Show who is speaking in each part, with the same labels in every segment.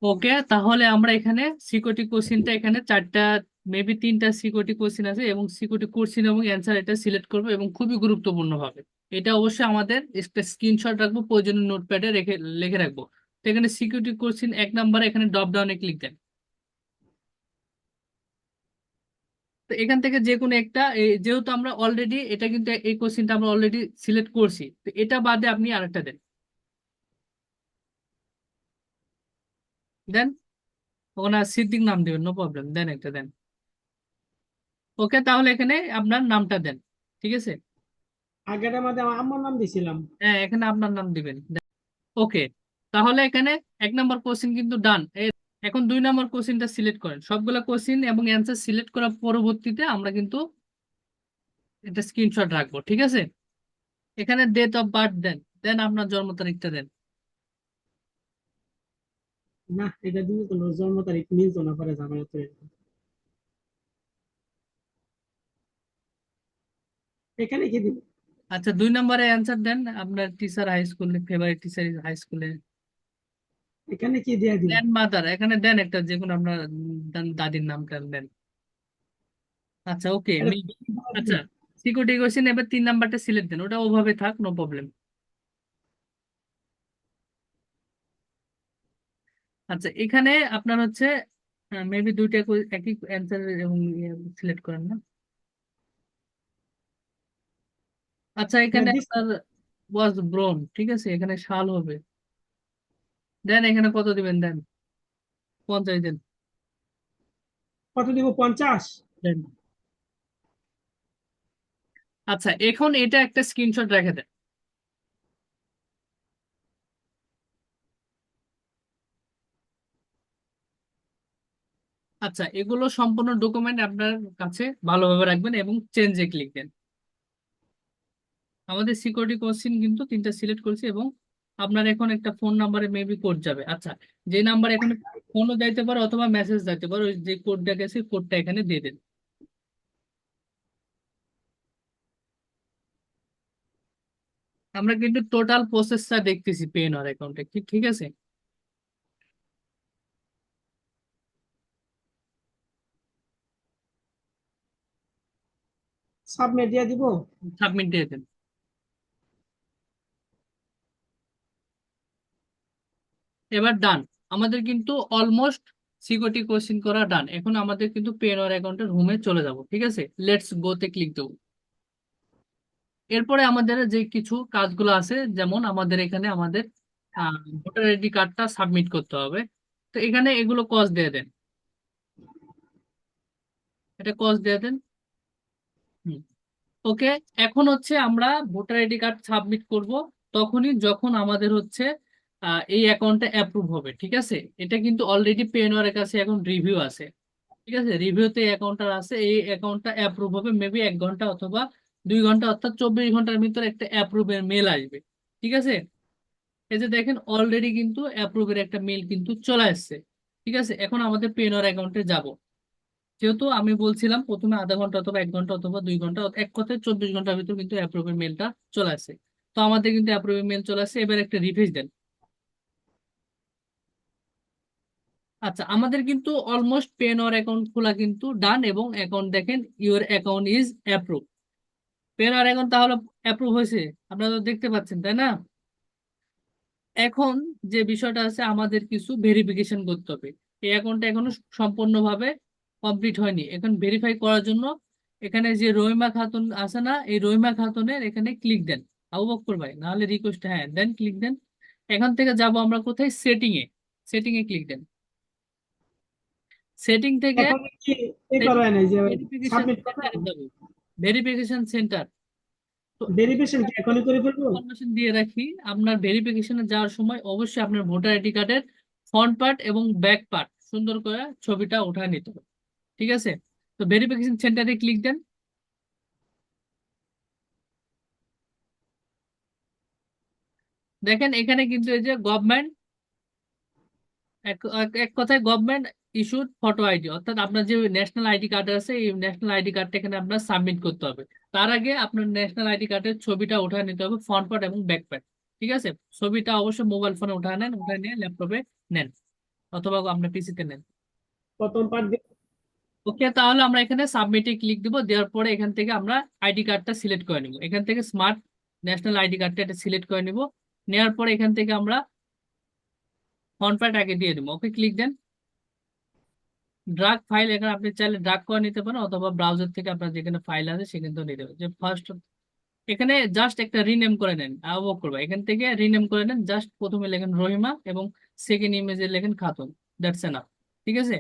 Speaker 1: ওকে, তাহলে আমরা এখানে সিকিউরিটি কোশ্চিনটা এখানে চারটা মেবি তিনটা সিকিউরিটি কোশ্চিন আছে এবং সিকিউরিটি কোশ্চিন এবং অ্যান্সার এটা সিলেক্ট করবো এবং খুবই গুরুত্বপূর্ণ হবে। এটা অবশ্যই আমাদের একটা স্ক্রিনশট রাখবো, প্রয়োজনীয় নোটপ্যাডে রেখে লিখে রাখবো। তো এখানে সিকিউরিটি কোশ্চিন 1 নম্বরে এখানে ড্রপ ডাউনে ক্লিক দেন। তো এখান থেকে যে কোনো একটা যেহেতু আমরা অলরেডি এটা কিন্তু এই কোশ্চিনটা আমরা অলরেডি সিলেক্ট করছি, তো এটা বাদে আপনি আরেকটা দেন। দেন, ওখানে সিদ্দিক নাম দিবেন, নো প্রবলেম, দেন একটা দেন। ওকে, তাহলে এখানে আপনার নামটা দেন। ঠিক আছে।
Speaker 2: আগেটার মধ্যে আমার আম্মার নাম দিছিলাম।
Speaker 1: হ্যাঁ, এখানে আপনার নাম দিবেন। ওকে, তাহলে এখানে 1 নম্বর কোশ্চিন কিন্তু ডান। এখন 2 নম্বর কোশ্চিনটা সিলেক্ট করেন, সবগুলা কোশ্চিন এবং অ্যান্সার সিলেক্ট করার পরবর্তীতে আমরা কিন্তু এটা স্ক্রিনশট রাখবো। ঠিক আছে। এখানে ডেট অফ বার্থ দেন, দেন আপনার জন্ম তারিখটা দেন।
Speaker 2: না, এটা দিয়ে কোনো জন্ম তারিখ মিলতো না, পরে ঝামেলা তৈরি হতো। এখানে কি দিব?
Speaker 1: আচ্ছা, 2 নম্বরে অ্যান্সার দেন আপনার টিচার হাই স্কুলে, ফেভারিট টিচার হাই স্কুলে।
Speaker 2: এখানে কি দিয়ে দিব?
Speaker 1: দেন মাদার, এখানে দেন একটা যে কোনো আপনার দাদির নামটা দেন। আচ্ছা, ওকে।
Speaker 2: এটা
Speaker 1: আচ্ছা, সিকিউরিটি কোশ্চেন এবার 3 নম্বরটা সিলেক্ট দেন, ওটা ওভাবে থাক, নো প্রবলেম। আচ্ছা, এখানে আপনার হচ্ছে মেবি দুইটা একই অ্যান্সার এবং সিলেক্ট করেন না। আচ্ছা,
Speaker 2: হ্যাঁ
Speaker 1: এখানে
Speaker 2: দিস।
Speaker 1: আপনার ওয়াজ ব্রোন, ঠিক আছে, এখানে সাল হবে। দেন এখানে কত দিবেন, দেন 50 দেন।
Speaker 2: কত দিব? 50?
Speaker 1: দেন। আচ্ছা, এখন এটা একটা স্ক্রিনশট রেখে দেন। আচ্ছা, এগুলো সম্পূর্ণ ডকুমেন্ট আপনার কাছে ভালোভাবে রাখবেন এবং চেঞ্জে ক্লিক দেন। আমাদের সিকিউরিটি কোশ্চিন কিন্তু তিনটা সিলেক্ট করেছি এবং আপনার এখন একটা ফোন নাম্বারে মেবি কোড যাবে। আচ্ছা, যে নাম্বার এখানে ফোনও যাইতে পারে অথবা মেসেজ যাইতে পারে, ওই যে কোডটা গেছে কোডটা এখানে দিয়ে দেন। আমরা কিন্তু টোটাল প্রসেসটা দেখতেছি পেন আর অ্যাকাউন্টে, ঠিক ঠিক আছে।
Speaker 2: সাবমিট দিয়ে দিব।
Speaker 1: সাবমিট দিয়ে দেন। এবার ডান। আমাদের কিন্তু অলমোস্ট সিকিউরিটি কোশ্চিন করা ডান। এখন আমাদের কিন্তু পেন আর অ্যাকাউন্টের হোমে চলে যাব। ঠিক আছে, লেটস গো তে ক্লিক দেবো। এরপরে আমাদের যে কিছু কাজগুলো আছে, যেমন আমাদের এখানে আমাদের ভোটার আইডি কার্ডটা সাবমিট করতে হবে। তো এখানে এগুলো কজ দিয়ে দেন, এটা কজ দিয়ে দেন। ওকে, এখন হচ্ছে আমরা ভোটার আইডি কার্ড সাবমিট করব তখনই যখন আমাদের হচ্ছে এই অ্যাকাউন্টটা অ্যাপ্রুভ হবে। ঠিক আছে, এটা কিন্তু অলরেডি পেনোয়ারের কাছে এখন রিভিউ আছে। ঠিক আছে, রিভিউতে এই অ্যাকাউন্টটা আছে, এই অ্যাকাউন্টটা অ্যাপ্রুভ হবে মেবি 1 ঘন্টা অথবা 2 ঘন্টা, অর্থাৎ 24 ঘন্টার ভিতরে একটা অ্যাপ্রুভের মেল আসবে। ঠিক আছে, এই যে দেখেন অলরেডি কিন্তু অ্যাপ্রুভের একটা মেল কিন্তু চলে আসছে। ঠিক আছে, এখন আমাদের পেনোয়ার অ্যাকাউন্টে যাব। যেহেতু আমি বলছিলাম প্রথমে আধা ঘন্টা অথবা 1 ঘন্টা অথবা 2 ঘন্টা, এক কথায় 24 ঘন্টার ভিতর কিন্তু অ্যাপ্রুভের মেলটা চলে আসে। তো আমাদের কিন্তু অ্যাপ্রুভের মেল চলে আসে, এবার একটা রিফ্রেশ দেন। আচ্ছা, আমাদের কিন্তু অলমোস্ট পেন ওর অ্যাকাউন্ট খোলা কিন্তু ডান এবং অ্যাকাউন্ট দেখেন ইউর অ্যাকাউন্ট ইজ অ্যাপ্রুভ। পেন ওর অ্যাকাউন্ট তাহলে অ্যাপ্রুভ হয়েছে, আপনারা তো দেখতে পাচ্ছেন তাই না। এখন যে বিষয়টা আছে, আমাদের কিছু ভেরিফিকেশন করতে হবে। এই অ্যাকাউন্টটা এখনো সম্পূর্ণভাবে কমপ্লিট হয়নি। এখন ভেরিফাই করার জন্য এখানে যে রহিমা খাতুন আছে না, এই রহিমা খাতুনের এখানে ক্লিক দেন। আবু বক্কর ভাই, নাহলে রিকোয়েস্ট, হ্যাঁ দেন, ক্লিক দেন। এখান থেকে যাব আমরা কোথায়, সেটিং এ। সেটিং এ ক্লিক দেন। সেটিং থেকে
Speaker 2: এখন কি এ করা হয় নাই যে
Speaker 1: ভেরিফিকেশন
Speaker 2: সাবমিট করবেন?
Speaker 1: সেন্টারে যাব। Verification centre. তো
Speaker 2: ভেরিফিকেশন কি এখনই করে ফেলবো?
Speaker 1: ইনফরমেশন দিয়ে রাখি, আপনার ভেরিফিকেশনে যাওয়ার সময় অবশ্যই আপনার ভোটার আইডি কার্ডের ফ্রন্ট পার্ট এবং ব্যাক পার্ট সুন্দর করে ছবিটা উঠায় নিতে হবে। ঠিক আছে, তো ভেরিফিকেশন সেন্টারে ক্লিক দেন। দেখেন এখানে কিন্তু এই যে গভর্নমেন্ট, এক এক কথায় গভর্নমেন্ট ইস্যুড ফটো আইডি, অর্থাৎ আপনার যে ন্যাশনাল আইডি কার্ড আছে এই ন্যাশনাল আইডি কার্ডটা এখানে আপনার সাবমিট করতে হবে। তার আগে আপনার ন্যাশনাল আইডি কার্ডের ছবিটা উঠায় নিতে হবে, ফ্রন্ট পার্ট এবং ব্যাক পার্ট। ঠিক আছে, ছবিটা অবশ্যই মোবাইল ফোনে উঠায় নেন, উঠায় নিয়ে ল্যাপটপে নেন। অথবা আপনি পিসিতে নেন।
Speaker 2: প্রথম পার্ট দিয়ে
Speaker 1: ওকে, তাহলে আমরা এখানে সাবমিটে ক্লিক দিব, দেওয়ার পরে এখান থেকে আমরা আইডি কার্ডটা সিলেক্ট করে নিব, এখান থেকে স্মার্ট ন্যাশনাল আইডি কার্ডটা এটা সিলেক্ট করে নিব। নেওয়ার পরে এখান থেকে আমরা ফ্রন্ট পার্ট আগে দিয়ে দেবো। ওকে, ক্লিক দেন। ড্রাগ ফাইল, এখানে আপনি চাইলে ড্রাগ করে নিতে পারেন অথবা ব্রাউজার থেকে আপনার যেখানে ফাইল আছে সেখান থেকে নিতে পারেন। যে ফার্স্ট এখানে জাস্ট একটা রিনেম করে নেন, আবক করবো এখান থেকে রিনেম করে নেন, জাস্ট প্রথমে লেখেন রহিমা এবং সেকেন্ড ইমেজে লেখেন খাতুন, দ্যাটস এনাফ। ঠিক আছে,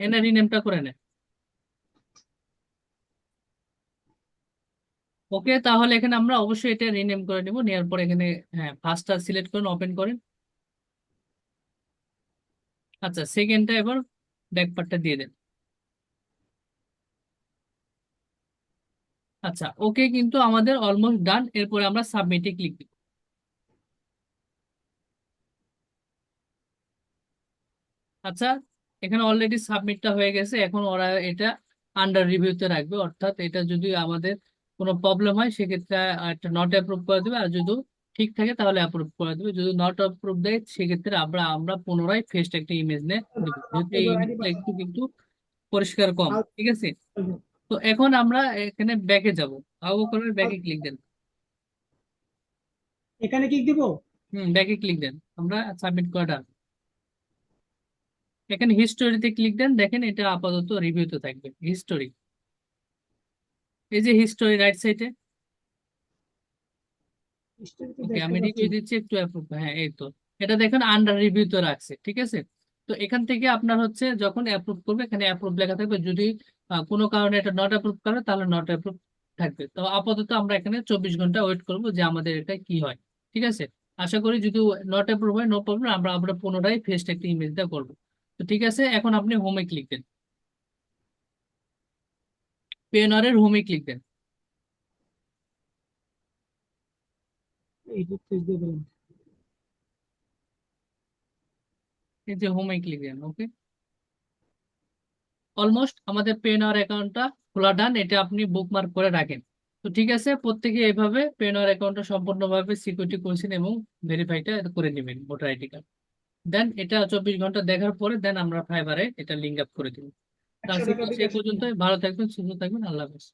Speaker 1: এনে রিনেমটা করে নেন। ওকে, তাহলে এখানে আমরা অবশ্যই এটা রিনেম করে নিব। নেওয়ার পর এখানে হ্যাঁ ফার্স্টটা সিলেক্ট করেন, ওপেন করেন। আচ্ছা, সেকেন্ডটা এবার ব্যাক পার্টটা দিয়ে দেন। আচ্ছা ওকে, কিন্তু আমাদের অলমোস্ট ডান। এরপরে আমরা সাবমিটে ক্লিক দিব। আচ্ছা, এখানে অলরেডি সাবমিটটা হয়ে গেছে, এখন ওরা এটা আন্ডার রিভিউতে রাখবে, অর্থাৎ এটা যদি আমাদের কোনো প্রবলেম হয় সেক্ষেত্রে একটা নট অ্যাপ্রুভ করে দেবে, আর যদি ঠিক থাকে তাহলে অ্যাপ্রুভ করে দেবে। যদি নট অ্যাপ্রুভ দেয় সেক্ষেত্রে আমরা আমরা পুনরায় ফেস্ট একটা ইমেজ নিয়ে দেবো, যেহেতু এই
Speaker 2: আইডি
Speaker 1: ইমেজটা একটু কিন্তু পরিষ্কার কম।
Speaker 2: পাসওয়ার্ড।
Speaker 1: ঠিক আছে, তো এখন আমরা এখানে ব্যাকে যাব। আবু করে ব্যাকে ক্লিক দেন।
Speaker 2: এখানে কি দিব?
Speaker 1: ব্যাকে ক্লিক দেন, আমরা সাবমিট করাটা এখানে হিস্টোরিতে ক্লিক দেন। দেখেন এটা আপাতত রিভিউতে থাকবে, হিস্টোরি। এই যে হিস্টোরি রাইট সাইডে।
Speaker 2: হিস্ট্রি তো
Speaker 1: ওকে,
Speaker 2: দেখতে
Speaker 1: আমি
Speaker 2: পাচ্ছি
Speaker 1: রিভিউ
Speaker 2: না।
Speaker 1: দিচ্ছি, একটু অ্যাপ্রুভ, হ্যাঁ এই তো। এটা দেখেন আন্ডার রিভিউতে রাখছে। ঠিক আছে, তো এখান থেকে আপনার হচ্ছে যখন অ্যাপ্রুভ করবে এখানে অ্যাপ্রুভ লেখা থাকবে, যদি কোনো কারণে এটা নট অ্যাপ্রুভ করে তাহলে নট অ্যাপ্রুভ থাকবে। তো আপাতত আমরা এখানে 24 ঘন্টা ওয়েট করবো যে আমাদের এটা কি হয়। ঠিক আছে, আশা করি যদি নট অ্যাপ্রুভ হয় নো প্রবলেম, আমরা আমরা পুনরায় ফেস্ট একটা ইমেজ দিয়ে করবো। তো ঠিক আছে, এখন আপনি হোমে ক্লিক দেন, পেনরের হোমে ক্লিক দেন।
Speaker 2: এইটা পেজ দিয়ে দিলাম।
Speaker 1: এই যে হোমে ক্লিক দেন। ওকে, অলমোস্ট আমাদের পেনওয়ার অ্যাকাউন্টটা খোলা ডান, এটা আপনি বুকমার্ক করে রাখেন। তো ঠিক আছে, প্রত্যেকে এইভাবে পেনওয়ার অ্যাকাউন্টটা সম্পূর্ণভাবে সিকিউরিটি করেছেন এবং ভেরিফাইটা করে নেবেন ভোটার আইডি কার্ড। দেন এটা 24 ঘন্টা দেখার পরে দেন আমরা ফাইবারে এটা লিঙ্ক আপ করে দিব।
Speaker 2: 100 টাকা
Speaker 1: সেই
Speaker 2: বিকাশ।
Speaker 1: পর্যন্ত ভালো থাকবেন, সুস্থ থাকবেন, আল্লাহ হাফেজ।